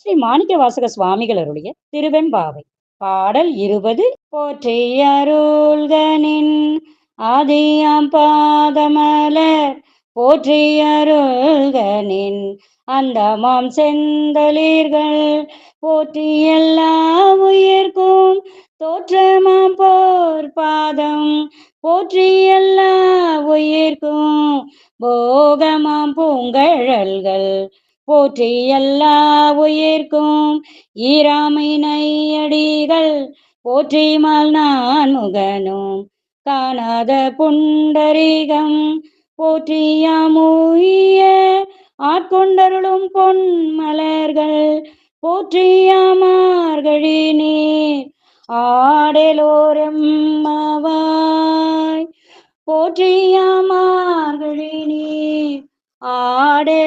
ஸ்ரீ மாணிக்கவாசக சுவாமிகள் அருளிய திருவெம்பாவை. பாடல் 20. போற்றி அருள்கனின் ஆதியாம் பாதமலர் போற்றி அருள்கனின் அந்தமாம் செந்தளிர்கள் போற்றி எல்லா உயிர்க்கும் தோற்றமாம் போர் பாதம் போற்றி எல்லா உயிர்க்கும் போகமாம் பூங்கழல்கள் போற்றி எல்லா உயிர்க்கும் ஈராமைனையடிகள் போற்றிமால் நான் முகனும் காணாத புண்டரிகம் போற்றியாமுய ஆட்கொண்டருளும் பொன் மலர்கள் போற்றியாமார்கழி நீர் ஆடலோரெம்மாவாய் போற்றியாமார்கழி நீர் ஆடலோரெம்மாவாய்.